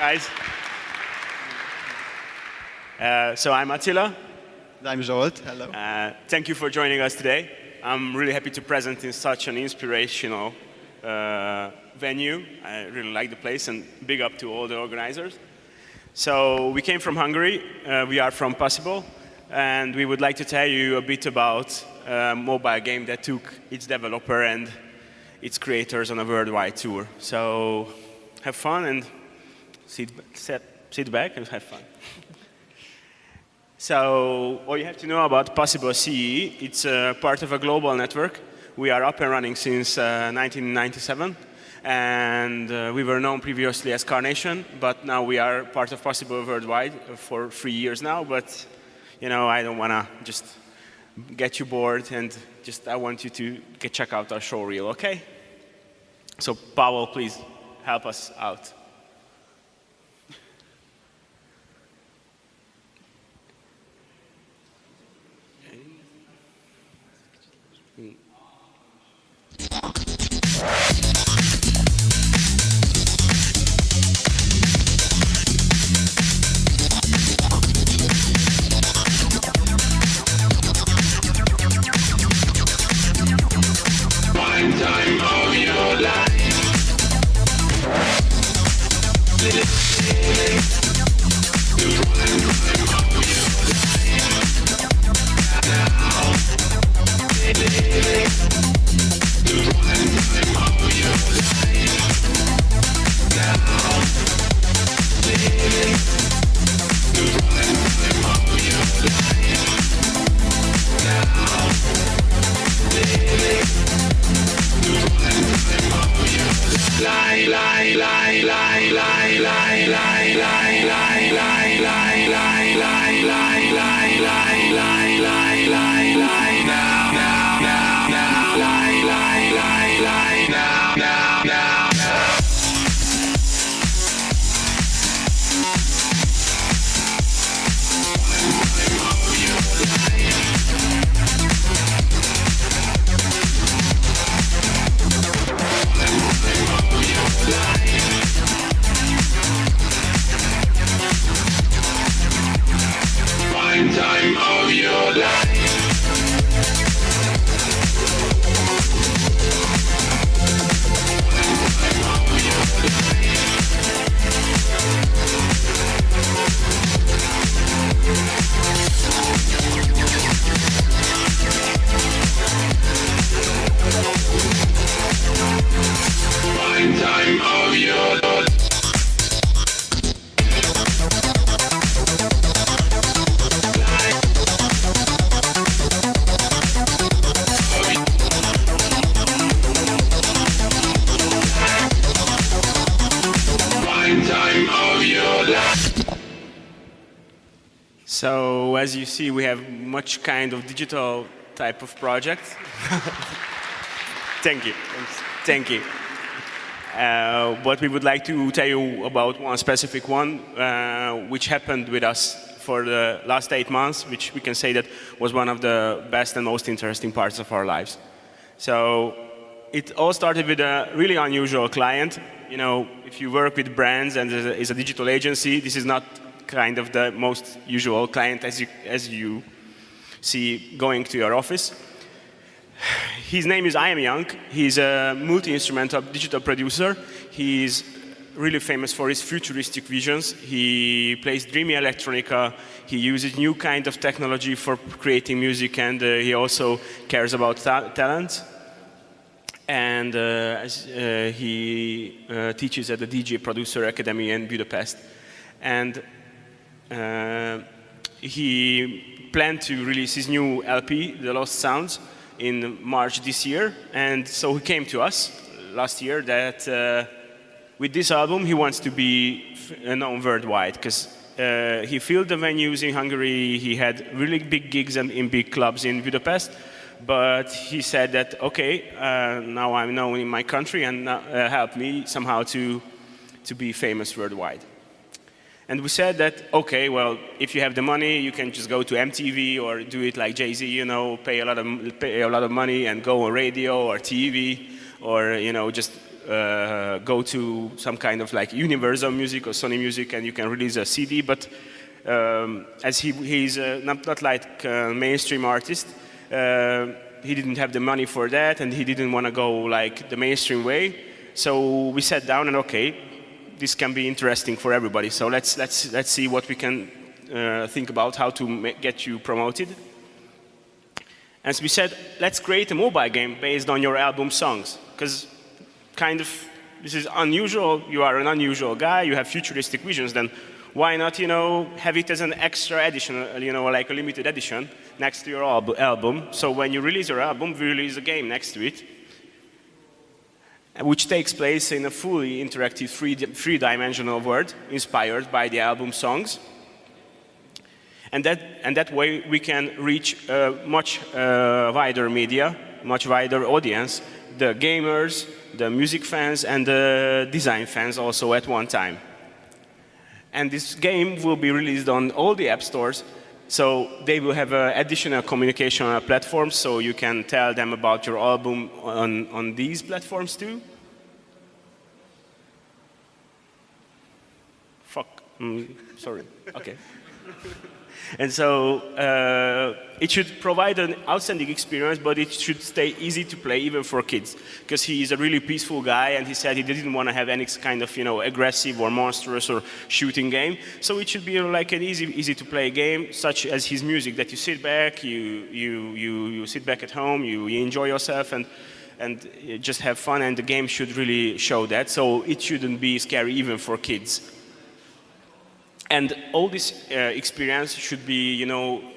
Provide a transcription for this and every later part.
guys. So I'm Attila. I'm Zsolt. Hello. Thank you for joining us today. I'm really happy to present in such an inspirational venue. I really like the place, and big up to all the organizers. So we came from Hungary. We are from Possible, and we would like to tell you a bit about a mobile game that took its developer and its creators on a worldwide tour. So have fun and sit back and have fun. So all you have to know about POSSIBLE CEE, it's part of a global network. We are up and running since 1997. And we were known previously as Carnation, but now we are part of POSSIBLE Worldwide for 3 years now. But you know, I don't want to just get you bored, and I want you to check out our show reel, okay? So Pavel, please help us out. So as you see, we have much kind of digital type of project. Thank you. Thank you. But we would like to tell you about one specific one, which happened with us for the last 8 months, which we can say that was one of the best and most interesting parts of our lives. So it all started with a really unusual client. You know, if you work with brands and is a digital agency, this is not kind of the most usual client as you see going to your office. His name is I Am Young. He's a multi-instrumental digital producer. He's really famous for his futuristic visions. He plays dreamy electronica. He uses new kind of technology for creating music, and he also cares about talent. And he teaches at the DJ Producer Academy in Budapest. And he planned to release his new LP, The Lost Sounds, in March this year. And so he came to us last year that with this album he wants to be known worldwide, because he filled the venues in Hungary. He had really big gigs in big clubs in Budapest. But he said that, okay, now I'm known in my country, and help me somehow to be famous worldwide. And we said that, okay, well, if you have the money, you can just go to MTV or do it like Jay-Z, you know, pay a lot of money and go on radio or TV, or, you know, just go to some kind of like Universal Music or Sony Music and you can release a CD, but as he's not like a mainstream artist, he didn't have the money for that and he didn't want to go like the mainstream way. So we sat down and okay, this can be interesting for everybody. So let's see what we can think about how to get you promoted. And so we said, let's create a mobile game based on your album songs, because kind of this is unusual. You are an unusual guy. You have futuristic visions. Then why not, have it as an extra edition, like a limited edition next to your album. So when you release your album, we release a game next to it, which takes place in a fully interactive three-dimensional world inspired by the album songs. And that way we can reach a much wider media, much wider audience, the gamers, the music fans, and the design fans also at one time. And this game will be released on all the app stores, so they will have additional communication platforms, so you can tell them about your album on these platforms too. Sorry. Okay. And so it should provide an outstanding experience, but it should stay easy to play even for kids, because he is a really peaceful guy, and he said he didn't want to have any kind of aggressive or monstrous or shooting game. So it should be like an easy to play game, such as his music, that you sit back, you sit back at home, you enjoy yourself, and just have fun. And the game should really show that. So it shouldn't be scary even for kids. And all this experience should be,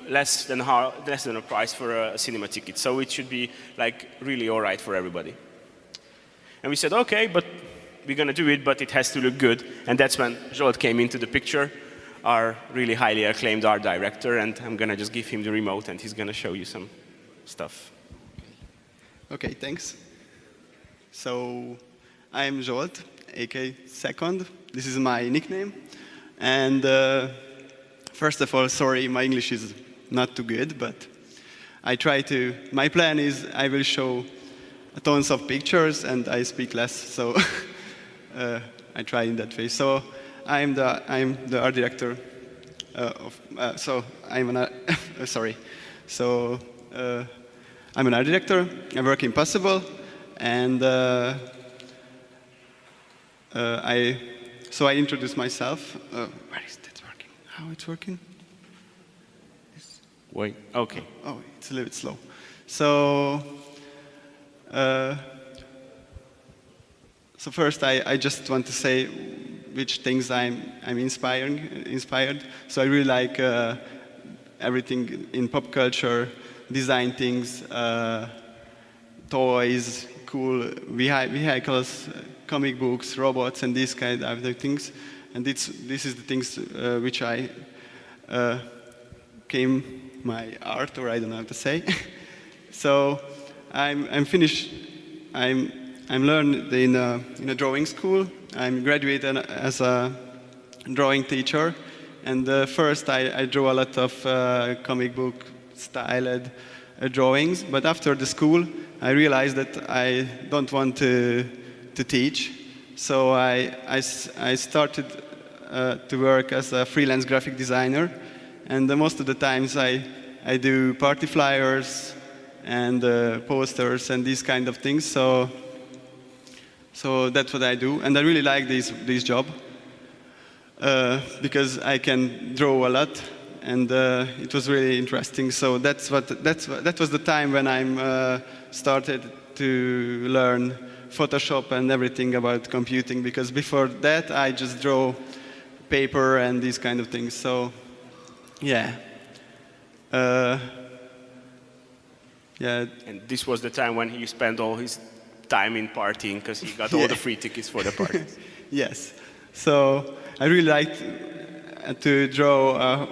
less than a price for a cinema ticket. So it should be like really all right for everybody. And we said, okay, but we're going to do it, but it has to look good. And that's when Zsolt came into the picture, our really highly acclaimed art director. And I'm going to just give him the remote, and he's going to show you some stuff. Okay, thanks. So I'm Zsolt, aka Second. This is my nickname. And first of all, sorry, my English is not too good, but I try to. My plan is I will show tons of pictures and I speak less, so I try in that way. So I'm the art director So I'm an sorry. So I'm an art director. I work in Possible, and I introduce myself. Where is that working? How it's working? Wait. Okay. Oh, it's a little bit slow. So. So first, I just want to say which things I'm inspired. So I really like everything in pop culture, design things, toys, cool vehicles, comic books, robots, and these kind of things. And this is the things which I came my art, or I don't know how to say. So I'm finished. I'm learned in a drawing school. I'm graduated as a drawing teacher, and first I drew a lot of comic book styled drawings. But after the school, I realized that I don't want to teach, so I started to work as a freelance graphic designer, and most of the times I do party flyers and posters and these kind of things. So that's what I do, and I really like this job because I can draw a lot, and it was really interesting. So that was the time when I started to learn Photoshop and everything about computing, because before that I just draw paper and these kind of things. So yeah. Yeah. And this was the time when he spent all his time in partying, because he got all the free tickets for the parties. Yes. So I really like to draw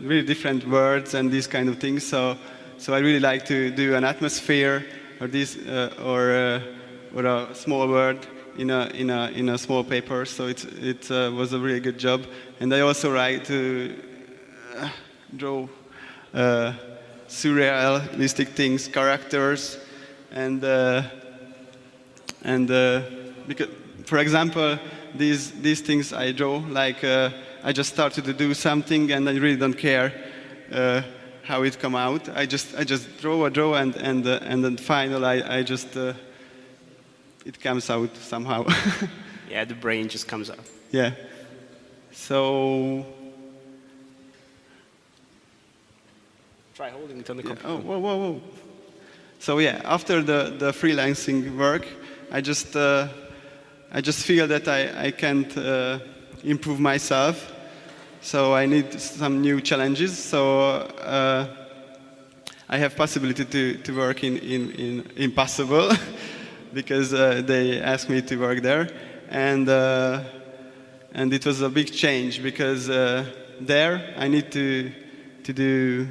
really different words and these kind of things. So I really like to do an atmosphere or this or a small word in a small paper. So it was a really good job. And I also like to draw surrealistic things, characters. And And because, for example, these things I draw, like I just started to do something and I really don't care how it come out. I just draw and then final I just it comes out somehow. Yeah, the brain just comes out. Yeah. So. Try holding it on the computer. Oh, whoa. So yeah, after the freelancing work, I just feel that I can't improve myself. So I need some new challenges. So I have possibility to work in Possible because they asked me to work there, and it was a big change because there I need to do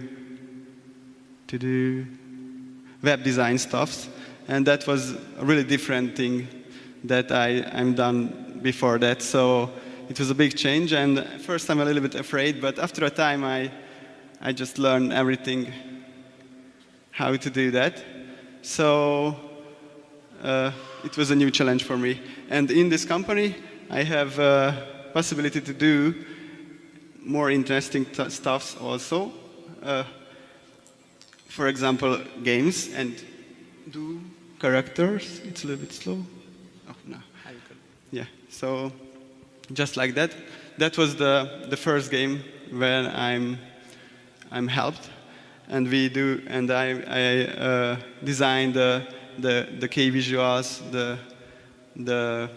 web design stuffs, and that was a really different thing that I'm done before that. So it was a big change, and first I'm a little bit afraid, but after a time I just learned everything how to do that. So it was a new challenge for me. And in this company I have possibility to do more interesting stuffs also. For example, games and do characters. It's a little bit slow. Oh no. Yeah. So just like that. That was the first game when I'm helped, and we do. And I designed the key visuals, the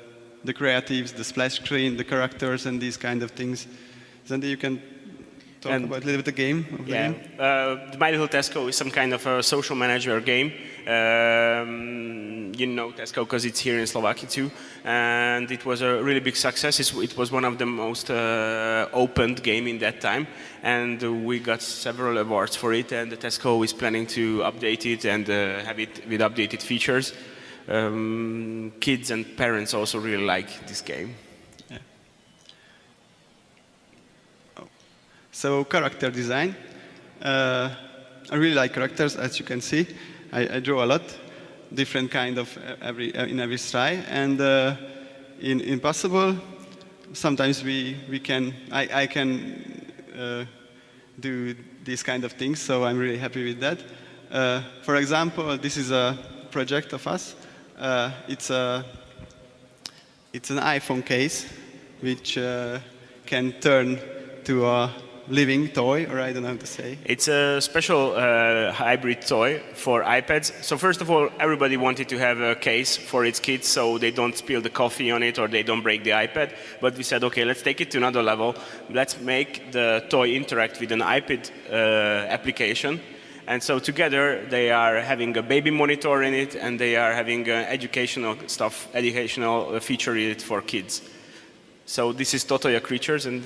creatives, the splash screen, the characters, and these kind of things. Then you can talk about a little bit the game. My Little Tesco is some kind of a social manager game. You know Tesco because it's here in Slovakia too, and it was a really big success. It was one of the most opened game in that time, and we got several awards for it. And the Tesco is planning to update it and have it with updated features. Kids and parents also really like this game. So character design. I really like characters, as you can see. I draw a lot, different kind of in every style, and in Possible, sometimes I can do these kind of things. So I'm really happy with that. For example, this is a project of us. It's an iPhone case, which can turn to a living toy, or I don't know how to say. It's a special hybrid toy for iPads. So first of all, everybody wanted to have a case for its kids so they don't spill the coffee on it or they don't break the iPad. But we said, okay, let's take it to another level. Let's make the toy interact with an iPad application. And so together they are having a baby monitor in it, and they are having educational feature in it for kids. So this is Totoya Creatures, and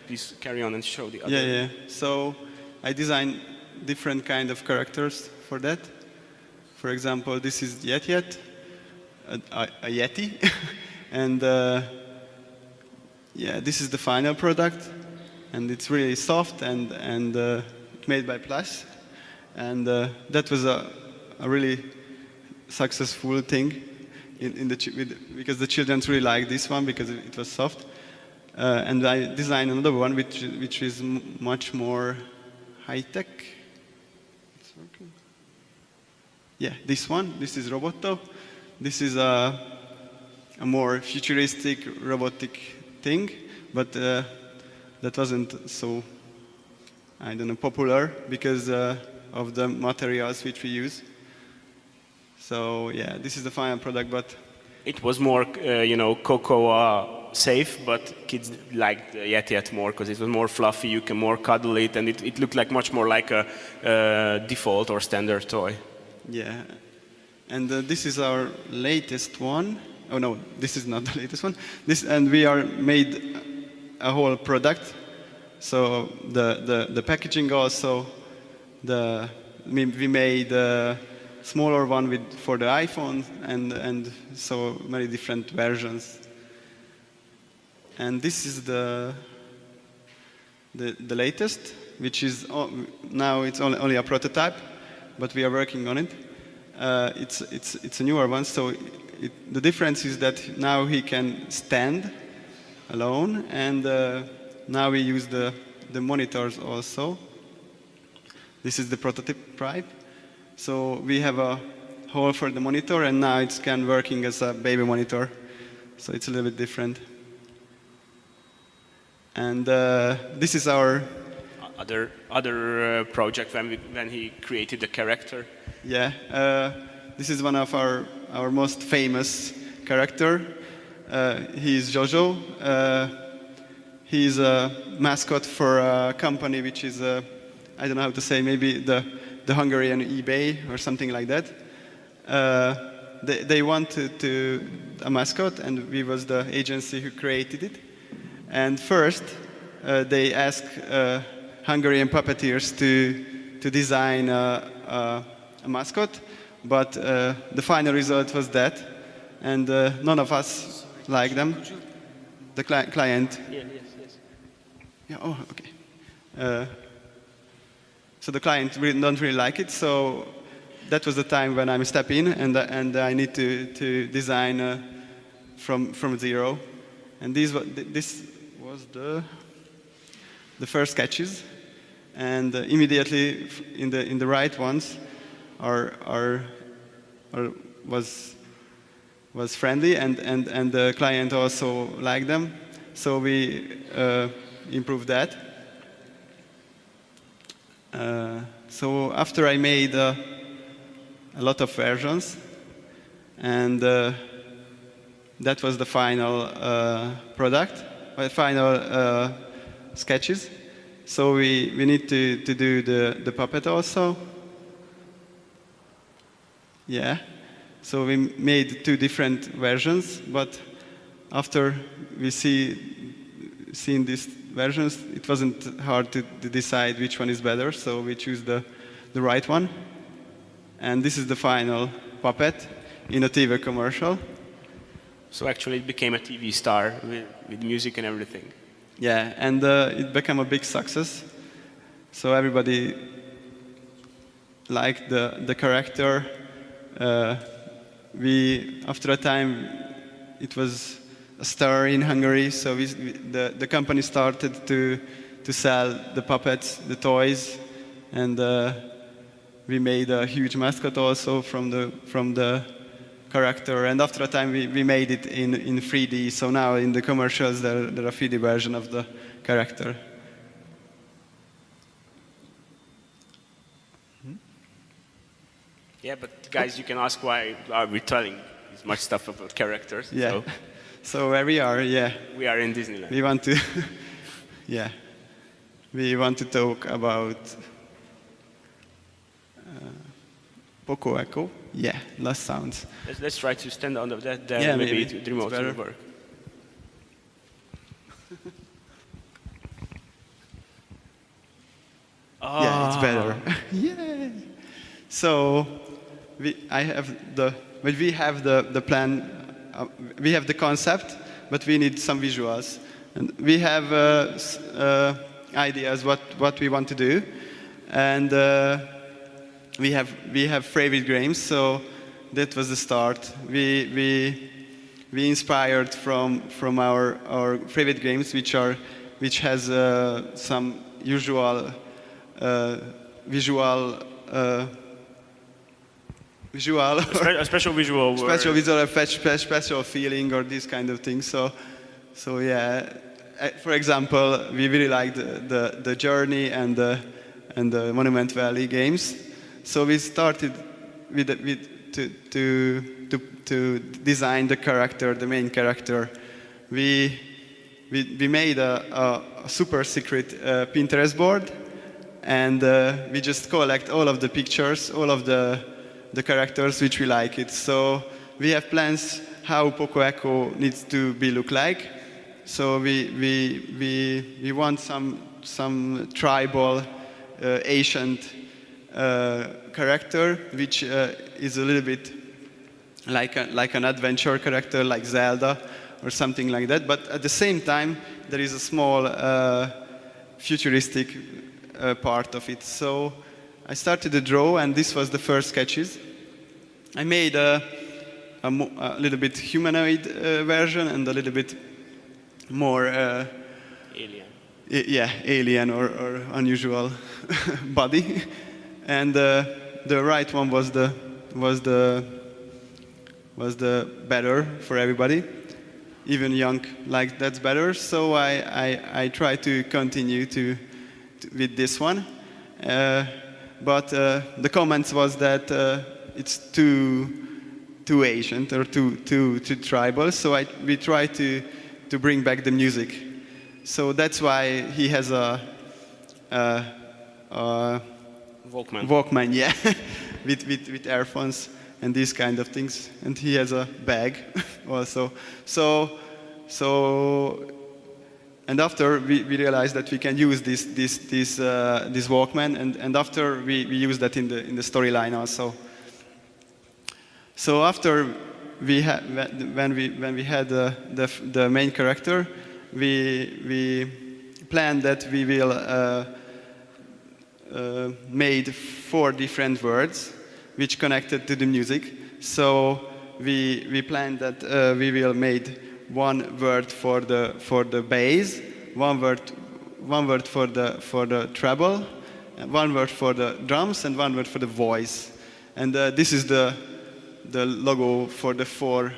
please carry on and show the other. Yeah. So I designed different kind of characters for that. For example, this is Yeti, a Yeti, and this is the final product, and it's really soft and made by Plus, and that was a really successful thing. Because the children really like this one because it was soft, and I designed another one which is much more high tech. It's working. Yeah, this one. This is Roboto. This is a more futuristic robotic thing, but that wasn't so popular because of the materials which we use. So yeah, this is the final product, but it was more, cocoa safe, but kids liked the Yeti more because it was more fluffy. You can more cuddle it, and it looked like much more like a default or standard toy. Yeah, and this is our latest one. Oh no, this is not the latest one. And we made a whole product. So the packaging also, we made. Smaller one for the iPhone, and so many different versions. And this is the latest, which is now it's only a prototype, but we are working on it. It's a newer one, so the difference is that now he can stand alone, and now we use the monitors also. This is the prototype. So we have a hole for the monitor, and now it's working as a baby monitor. So it's a little bit different. And this is our other project when he created the character. Yeah, this is one of our most famous character. He is Jojo. He's a mascot for a company which is, I don't know how to say, maybe the Hungarian eBay or something like that. They wanted a mascot, and we was the agency who created it. And first, they asked Hungarian puppeteers to design a mascot, but the final result was that, and none of us liked them. The client. Yes. Yeah. Oh, okay. So the client don't really like it. So that was the time when I step in, and I need to design from zero. And this was the first sketches, and immediately in the right ones was friendly, and the client also liked them. So we improved that. So after I made a lot of versions, and that was the final product, final sketches. So we need to do the puppet also. Yeah. So we made two different versions, but after we seen these versions, it wasn't hard to decide which one is better. So we choose the right one. And this is the final puppet in a TV commercial. So actually it became a TV star with music and everything. Yeah, and it became a big success. So everybody liked the character. After a time, it was a star in Hungary. So the company started to sell the puppets, the toys, and we made a huge mascot also from the character. And after a time, we made it in 3D. So now in the commercials, there are a 3D version of the character. Yeah, but guys, you can ask why are we telling this much stuff about characters? Yeah. So where we are, yeah. We are in Disneyland. We want to, yeah. We want to talk about Poco Eco. Yeah, last sounds. Let's try to stand under that. Yeah, maybe maybe. the remote will work. Yeah, it's better. Yay! So we have the plan. We have the concept, but we need some visuals, and we have ideas what we want to do, and we have favorite games. So that was the start. We inspired from our favorite games, which has some usual visual. A special visual. Special visual, special feeling, or this kind of thing. So yeah. For example, we really liked the Journey and the Monument Valley games. So we started to design the character, the main character. We made a super secret Pinterest board, and we just collect all of the pictures, all of the characters which we like it. So we have plans how Poco Eco needs to look like. So we want some tribal, ancient character, which is a little bit like an adventure character, like Zelda or something like that. But at the same time, there is a small futuristic part of it. So I started to draw, and this was the first sketches. I made a little bit humanoid version and a little bit more Alien. yeah, alien or unusual body. And the right one was the better for everybody. Even young, like that's better. So I try to continue with this one. But the comments was that it's too ancient or too tribal. So we try to bring back the music. So that's why he has a Walkman, yeah, with earphones and these kind of things. And he has a bag also. So and after we realized that we can use this Walkman, and after we use that in the storyline also. So after when we had the main character, we planned that we will made 4 different words which connected to the music. So we planned that we will made 1 word for the bass, 1 word for the treble, 1 word for the drums, and 1 word for the voice. And this is the logo for the 4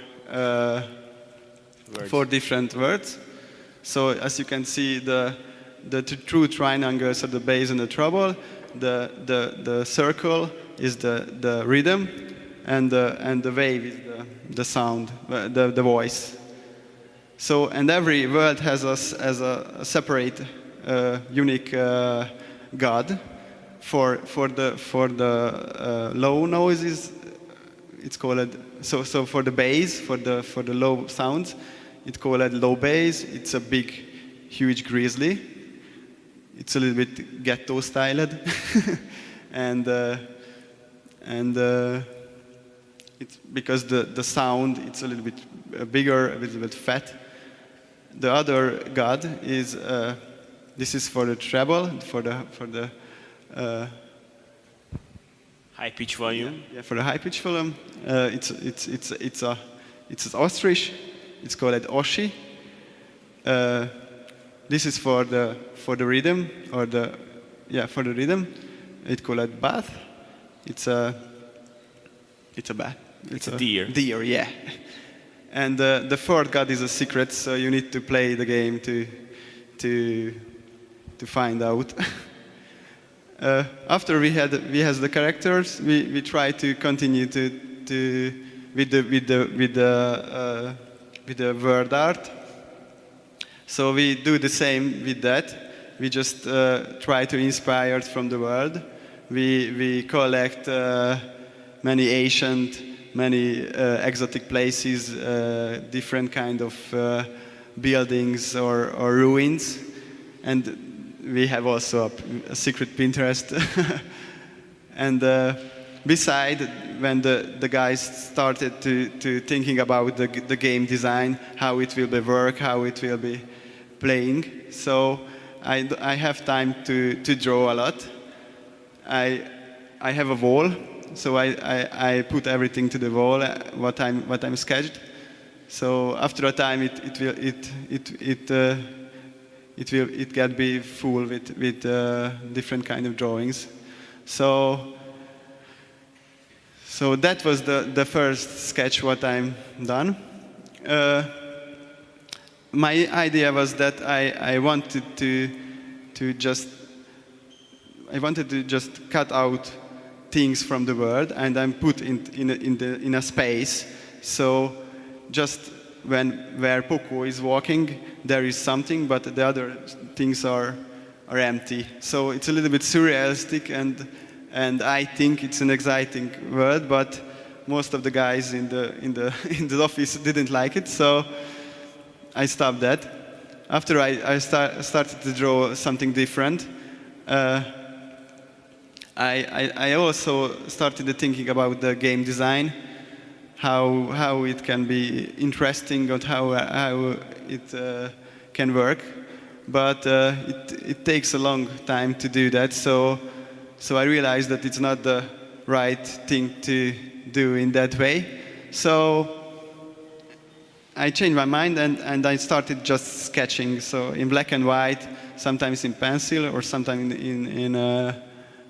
different words. So as you can see, the true triangles are the bass and the treble. The circle is the rhythm, and the wave is the sound, the voice. So, and every word has a separate, unique God. For the low noises, it's called so for the bass, for the low sounds, it's called low bass. It's a big, huge grizzly. It's a little bit ghetto styled, and it's because the sound it's a little bit bigger, a little bit fat. The other God is this is for the treble, for the High pitch volume. yeah, for the high pitch volume. It's an ostrich. It's called oshi. This is for the rhythm, or for the rhythm. It's called bath. It's a bat. It's a deer. Deer, yeah. And the 4th God is a secret, so you need to play the game to find out. After we has the characters, we try to continue with the word art. So we do the same with that. We just try to inspire from the world. We collect many ancient, many exotic places, different kind of buildings or ruins, and we have also a secret Pinterest. And beside, when the guys started to thinking about the game design, how it will be work, how it will be playing, so I have time to draw a lot. I have a wall, so I put everything to the wall what I'm sketched. So after a time it can be full with different kind of drawings. So that was the first sketch what I'm done. My idea was that I wanted to just cut out things from the world and then put in a space. So just where Poco is walking, there is something, but the other things are empty. So it's a little bit surrealistic, and I think it's an exciting word, but most of the guys in the office didn't like it, so I stopped that. After I started to draw something different, I also started thinking about the game design, how it can be interesting, and how it can work, but it takes a long time to do that. So I realized that it's not the right thing to do in that way. So I changed my mind and I started just sketching. So in black and white, sometimes in pencil or sometimes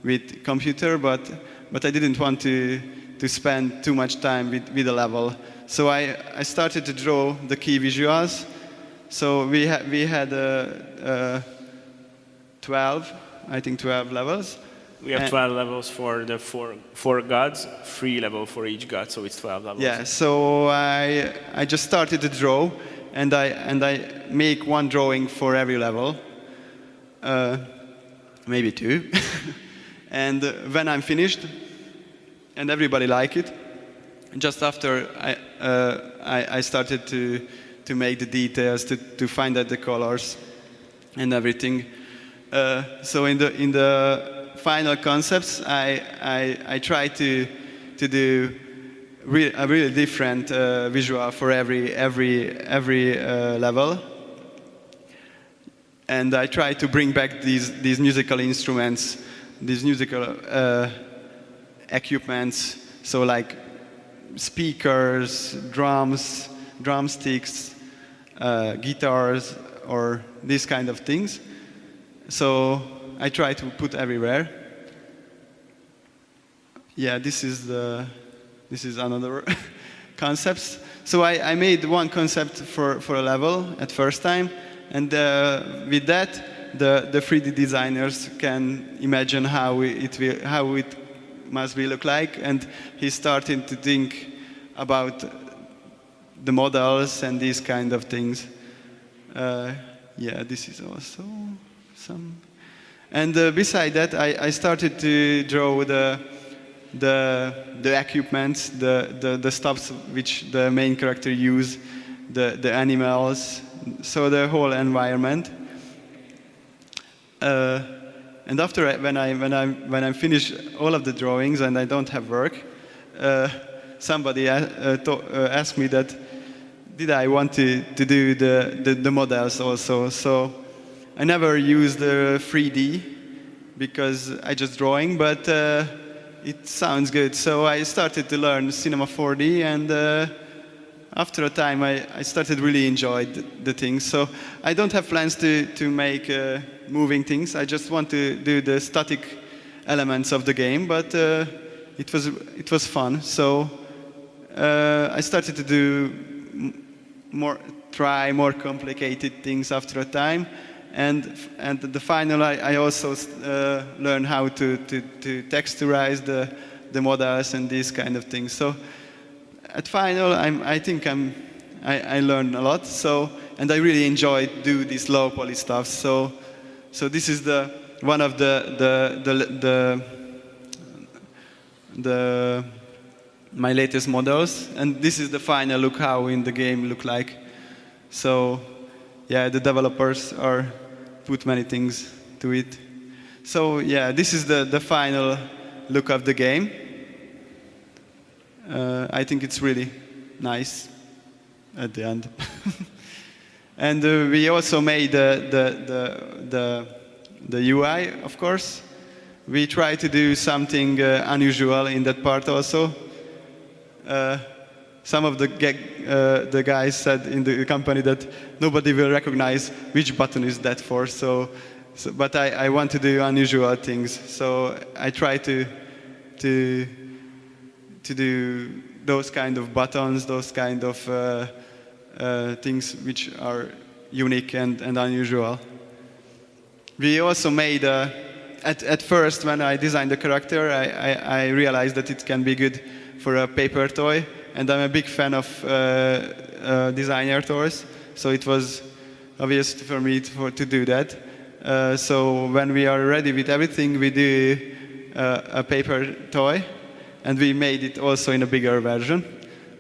with computer, but I didn't want to spend too much time with the level. So I started to draw the key visuals. So we had 12, I think 12 levels. We have 12 levels for the four gods, 3 levels for each god, so it's 12 levels. Yeah, so I just started to draw, and I make one drawing for every level, maybe 2. And when I'm finished, and everybody like it, just after I started to make the details, to find out the colors and everything. So in the final concepts, I try to do a really different visual for every level, and I try to bring back these musical instruments, these musical equipments, so like speakers, drums, drumsticks, guitars, or these kind of things. So I try to put everywhere. Yeah, this is another concepts. So I made one concept for a level at first time, and with that, the 3D designers can imagine how it must be look like, and he started to think about the models and these kind of things. Yeah, this is also some. And beside that, I started to draw the equipment, the stuffs which the main character use, the animals, so the whole environment. And after when I finish all of the drawings and I don't have work, somebody asked me that did I want to do the models also. So I never used 3D because I just drawing, but it sounds good. So I started to learn Cinema 4D, and after a time I started really enjoying the things. So I don't have plans to make moving things. I just want to do the static elements of the game, but it was fun. So I started to do try more complicated things after a time. And at the final, I also learned how to texturize the models and these kind of things. So at final, I think I learned a lot. So, and I really enjoyed do this low poly stuff. So this is one of my latest models, and this is the final look how in the game look like. So yeah, the developers put many things to it. So yeah, this is the final look of the game. I think it's really nice at the end. And we also made the UI, of course. We try to do something unusual in that part also. Some of the guys said in the company that nobody will recognize which button is that for. But I want to do unusual things. So I try to do those kind of buttons, those kind of things which are unique and unusual. We also made at first when I designed the character, I realized that it can be good for a paper toy. And I'm a big fan of designer toys, so it was obvious for me to do that. So when we are ready with everything, we do a paper toy, and we made it also in a bigger version.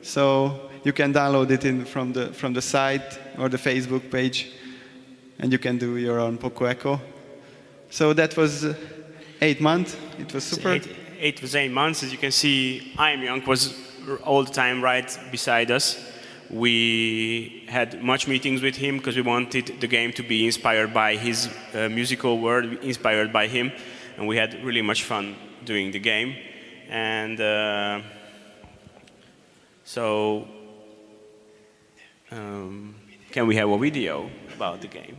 So you can download it from the site or the Facebook page, and you can do your own Poco Eco. So that was 8 months. It was super. It was 8 months. As you can see, I'm Young was all the time right beside us. We had much meetings with him because we wanted the game to be inspired by his musical world, inspired by him, and we had really much fun doing the game. And So, can we have a video about the game?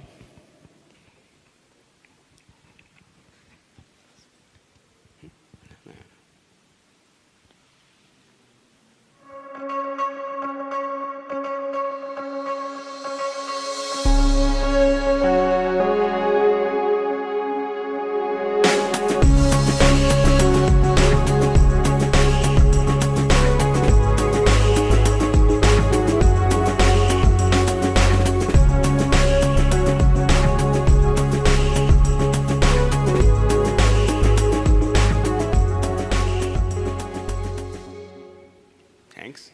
Thanks.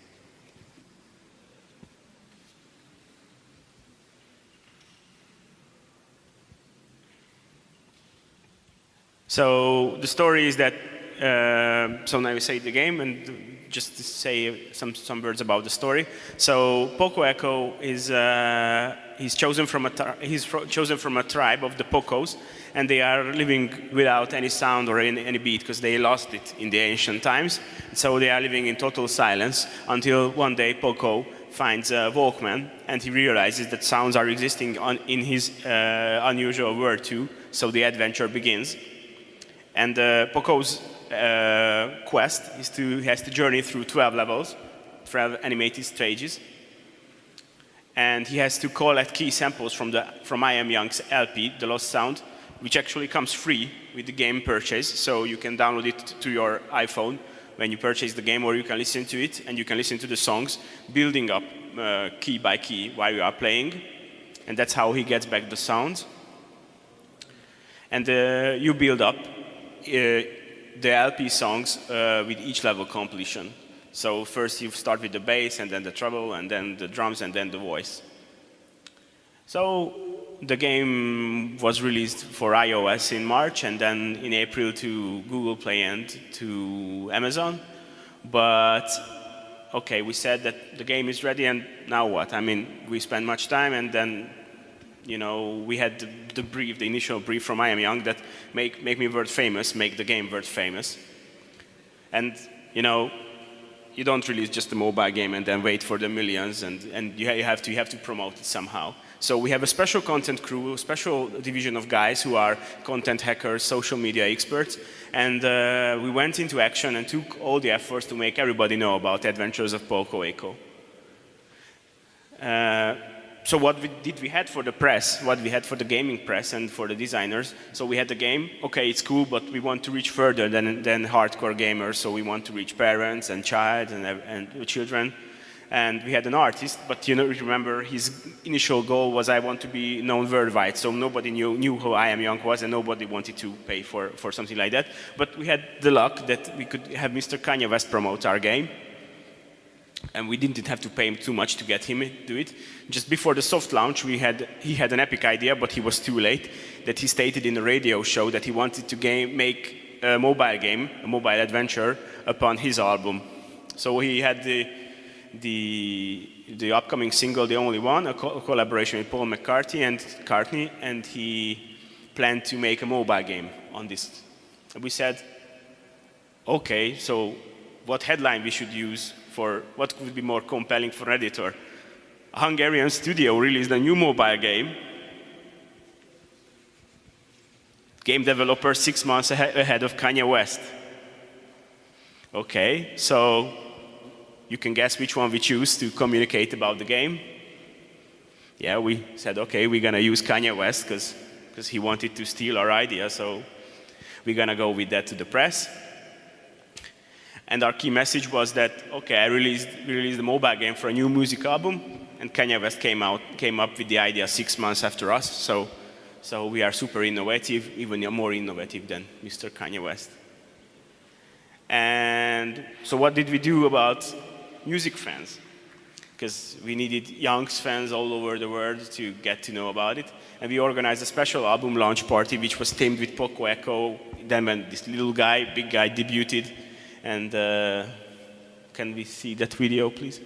So the story is that, so now we say the game, and just to say some words about the story. So Poco Eco is he's chosen from a tribe of the Pocos, and they are living without any sound or any beat because they lost it in the ancient times. So they are living in total silence until one day Poco finds a Walkman, and he realizes that sounds are existing in his unusual world too. So the adventure begins. And Poco's quest is he has to journey through 12 levels, 12 animated stages. And he has to collect key samples from I Am Young's LP, The Lost Sound, which actually comes free with the game purchase. So you can download it to your iPhone when you purchase the game, or you can listen to it, and you can listen to the songs, building up key by key while you are playing. And that's how he gets back the sounds. And you build up the LP songs with each level completion. So first you start with the bass, and then the treble, and then the drums, and then the voice. So the game was released for iOS in March, and then in April to Google Play and to Amazon. But okay, we said that the game is ready, and now what? I mean, we spent much time, and then we had the initial brief from I Am Young that make me world famous, make the game world famous. And you don't release just a mobile game and then wait for the millions, and you have to promote it somehow. So we have a special content crew, a special division of guys who are content hackers, social media experts, and we went into action and took all the efforts to make everybody know about the adventures of Poco Eco. So what we had for the press, what we had for the gaming press and for the designers. So we had the game, okay, it's cool, but we want to reach further than hardcore gamers. So we want to reach parents and children. And we had an artist, but remember his initial goal was I want to be known worldwide. So nobody knew who I Am Young was, and nobody wanted to pay for something like that. But we had the luck that we could have Mr. Kanye West promote our game. And we didn't have to pay him too much to get him to do it. Just before the soft launch, he had an epic idea, but he was too late, that he stated in a radio show that he wanted to make a mobile game, a mobile adventure, upon his album. So he had the upcoming single, The Only One, a collaboration with Paul McCartney, and he planned to make a mobile game on this. And we said, okay, so what headline we should use for what could be more compelling for an editor? A Hungarian studio released a new mobile game. Game developer 6 months ahead of Kanye West. Okay, so you can guess which one we choose to communicate about the game. Yeah, we said, okay, we're gonna use Kanye West because he wanted to steal our idea, so we're gonna go with that to the press. And our key message was that, okay, we released the mobile game for a new music album, and Kanye West came up with the idea 6 months after us. So we are super innovative, even more innovative than Mr. Kanye West. And so what did we do about music fans? Because we needed young fans all over the world to get to know about it. And we organized a special album launch party, which was themed with Poco Eco. Then when this little guy, big guy, debuted. And can we see that video, please?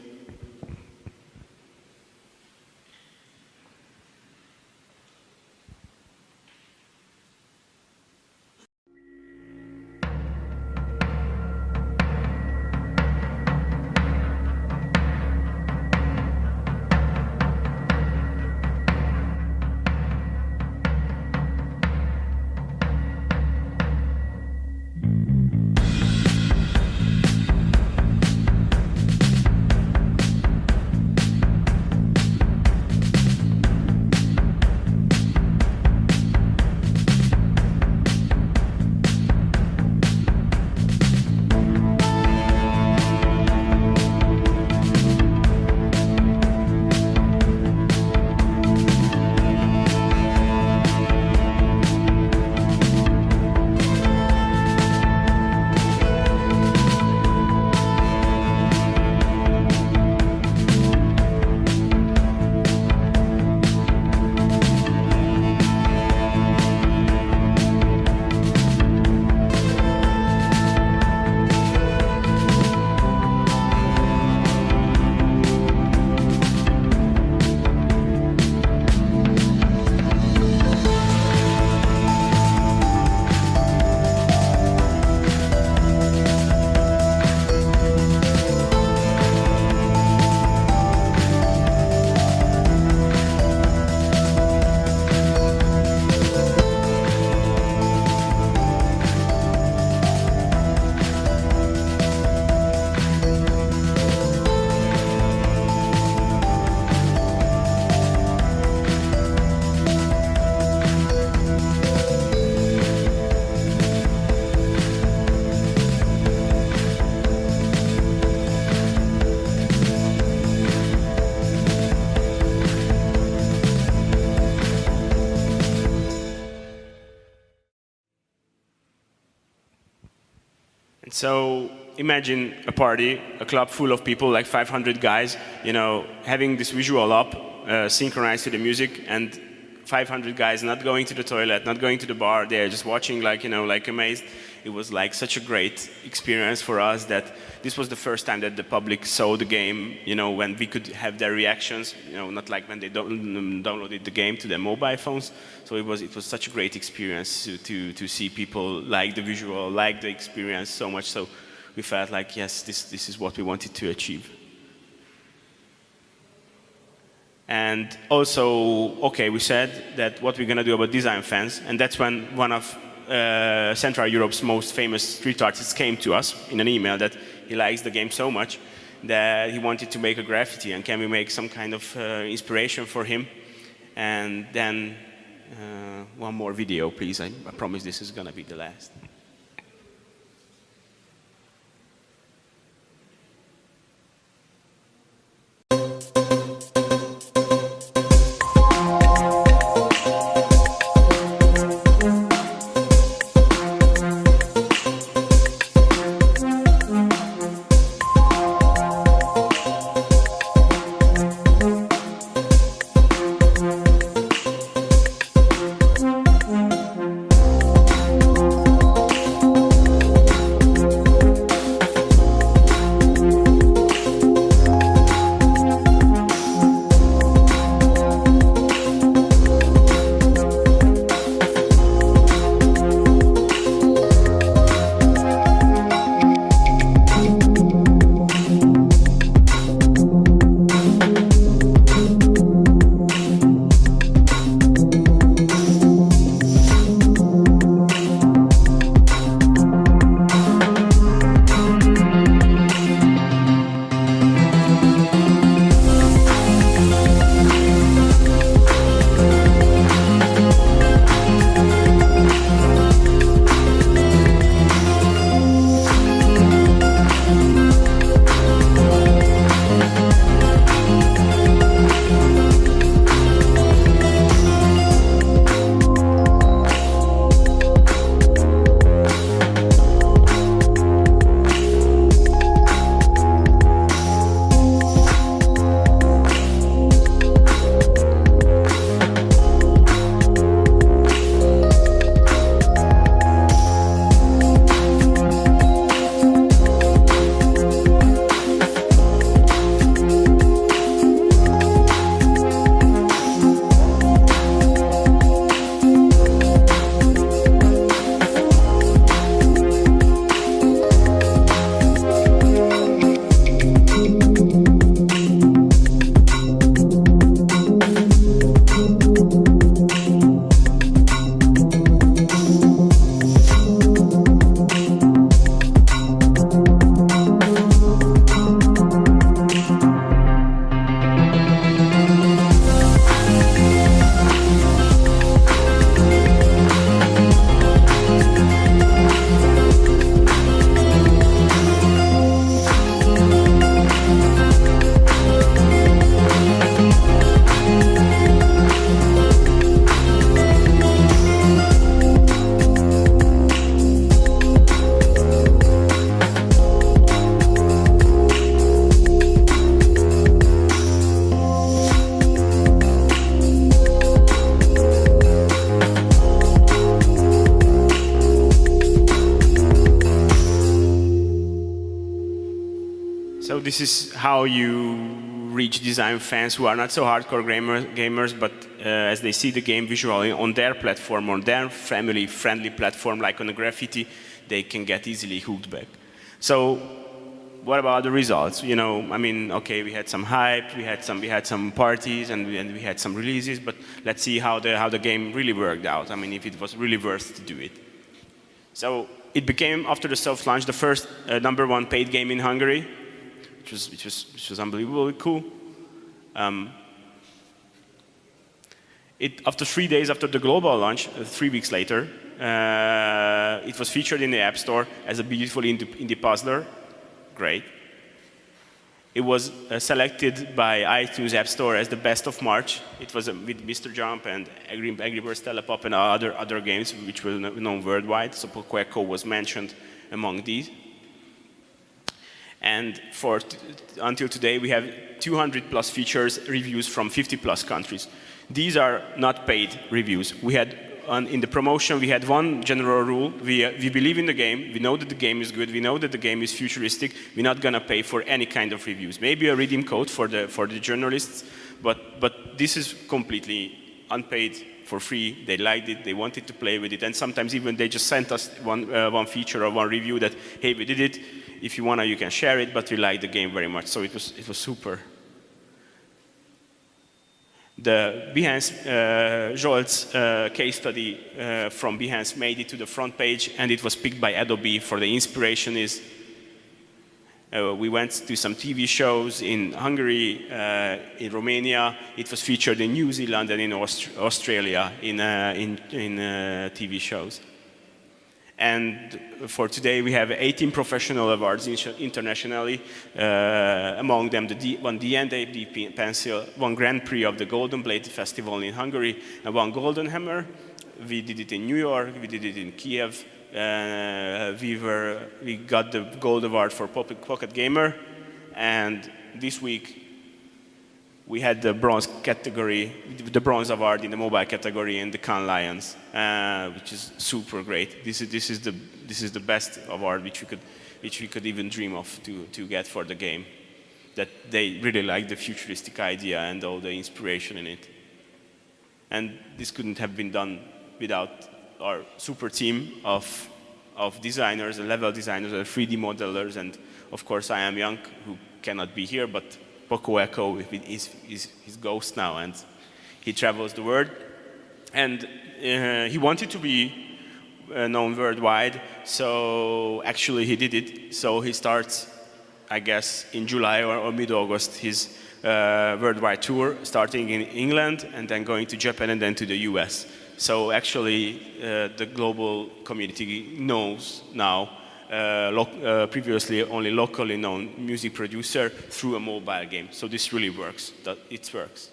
So imagine a party, a club full of people, like 500 guys, having this visual up, synchronized to the music, and 500 guys not going to the toilet, not going to the bar, they're just watching like amazed. It was like such a great experience for us that this was the first time that the public saw the game, when we could have their reactions, not like when they downloaded the game to their mobile phones. So it was such a great experience to see people like the visual, like the experience so much. So we felt like, yes, this is what we wanted to achieve. And also, okay, we said that what we're going to do about design fans, and that's when one of Central Europe's most famous street artists came to us in an email that he likes the game so much that he wanted to make a graffiti, and can we make some kind of inspiration for him? And then one more video, please. I promise this is going to be the last. So this is how you reach design fans who are not so hardcore gamers, but as they see the game visually on their platform, on their family-friendly platform, like on a graffiti, they can get easily hooked back. So what about the results? You know, I mean, okay, we had some hype, we had some parties, and we had some releases, but let's see how the game really worked out. I mean, if it was really worth to do it. So it became, after the soft launch, the first #1 paid game in Hungary, which was unbelievably cool. After 3 days after the global launch, 3 weeks later, it was featured in the App Store as a beautiful indie puzzler. Great. It was selected by iTunes App Store as the best of March. It was with Mr. Jump and Angry Birds Telepop and other games which were known worldwide. So Poco Eco was mentioned among these. And until today, we have 200 plus features, reviews from 50 plus countries. These are not paid reviews. We had, in the promotion, we had one general rule. We believe in the game. We know that the game is good. We know that the game is futuristic. We're not going to pay for any kind of reviews. Maybe a redeem code for the journalists, but this is completely unpaid, for free. They liked it. They wanted to play with it. And sometimes even they just sent us one feature or one review that, hey, we did it. If you want to, you can share it, but we like the game very much. So it was super. The Behance, Zsolt's case study from Behance made it to the front page, and it was picked by Adobe for the inspiration is we went to some TV shows in Hungary, in Romania. It was featured in New Zealand and in Australia in TV shows. And for today, we have 18 professional awards internationally, among them one D&A pencil, one Grand Prix of the Golden Blade Festival in Hungary, and one Golden Hammer. We did it in New York, we did it in Kiev. We got the Gold Award for Pocket Gamer, and this week we had the bronze category, the bronze award in the mobile category in the Cannes Lions, which is super great. This is the best award which we could even dream of to get for the game. That they really like the futuristic idea and all the inspiration in it. And this couldn't have been done without our super team of designers and level designers and 3D modelers, and of course I am Young, who cannot be here, but Poco Eco is his ghost now, and he travels the world. And he wanted to be known worldwide, so actually he did it. So he starts, I guess, in July or mid-August, his worldwide tour, starting in England and then going to Japan and then to the US. So actually, the global community knows now previously only locally known music producer through a mobile game. So this really works. It works.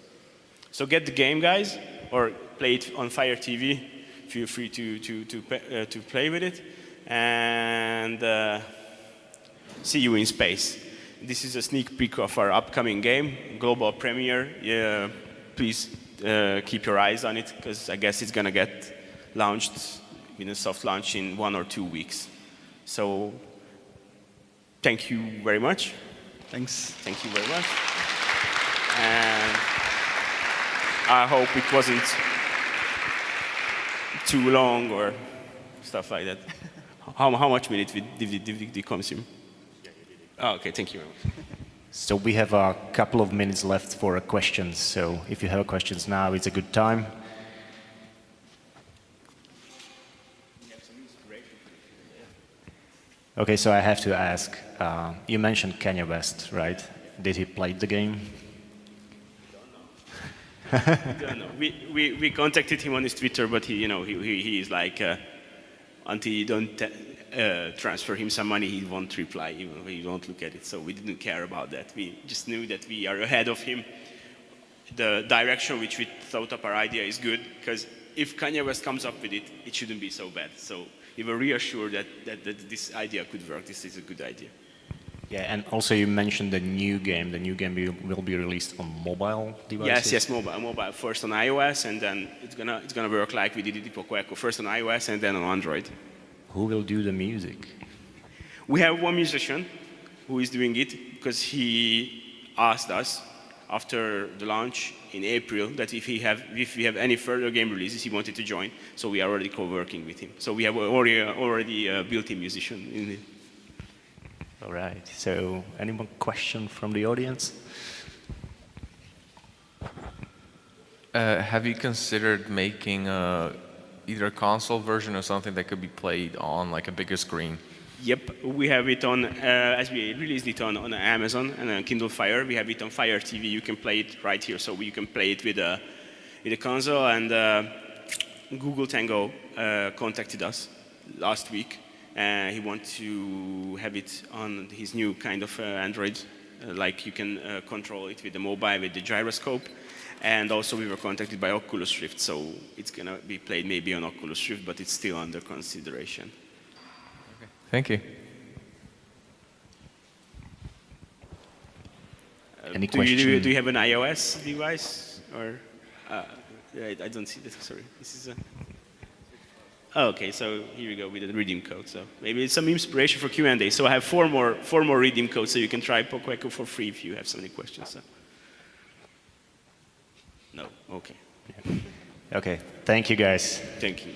So get the game, guys, or play it on Fire TV. Feel free to play with it, and see you in space. This is a sneak peek of our upcoming game, global premiere. Yeah, please keep your eyes on it, because I guess it's going to get launched in a soft launch in 1 or 2 weeks. So, thank you very much. Thanks. Thank you very much. And I hope it wasn't too long or stuff like that. How much minutes did we consume? Oh, okay, thank you very much. So we have a couple of minutes left for questions. So if you have questions now, it's a good time. Okay, so I have to ask, you mentioned Kanye West, right? Did he play the game? Don't know. We contacted him on his Twitter, but he is like, until you don't transfer him some money, he won't reply, even when you don't look at it. So we didn't care about that. We just knew that we are ahead of him. The direction which we thought up our idea is good, because if Kanye West comes up with it, it shouldn't be so bad. So we were reassured that this idea could work. This is a good idea. Yeah, and also you mentioned the new game. The new game will be released on mobile devices? Yes, mobile. First on iOS, and then it's gonna work like we did it in Poco Eco. First on iOS, and then on Android. Who will do the music? We have one musician who is doing it, because he asked us after the launch in April that if we have any further game releases, he wanted to join. So we are already co-working with him. So we have already a built-in musician in it. All right. So any more question from the audience? Have you considered making either a console version or something that could be played on like a bigger screen? Yep, we have it on, as we released it on Amazon and on Kindle Fire, we have it on Fire TV. You can play it right here, so you can play it with a console. And Google Tango contacted us last week. He wants to have it on his new kind of Android, like you can control it with the mobile, with the gyroscope. And also we were contacted by Oculus Rift, so it's going to be played maybe on Oculus Rift, but it's still under consideration. Thank you. Any do you question? do you have an iOS device or? I don't see this. Sorry, this is a. Oh, okay, so here we go with the redeem code. So maybe it's some inspiration for Q&A. So I have four more redeem codes, so you can try Poco Eco for free if you have so many questions. So. No, okay. Okay, thank you guys. Thank you.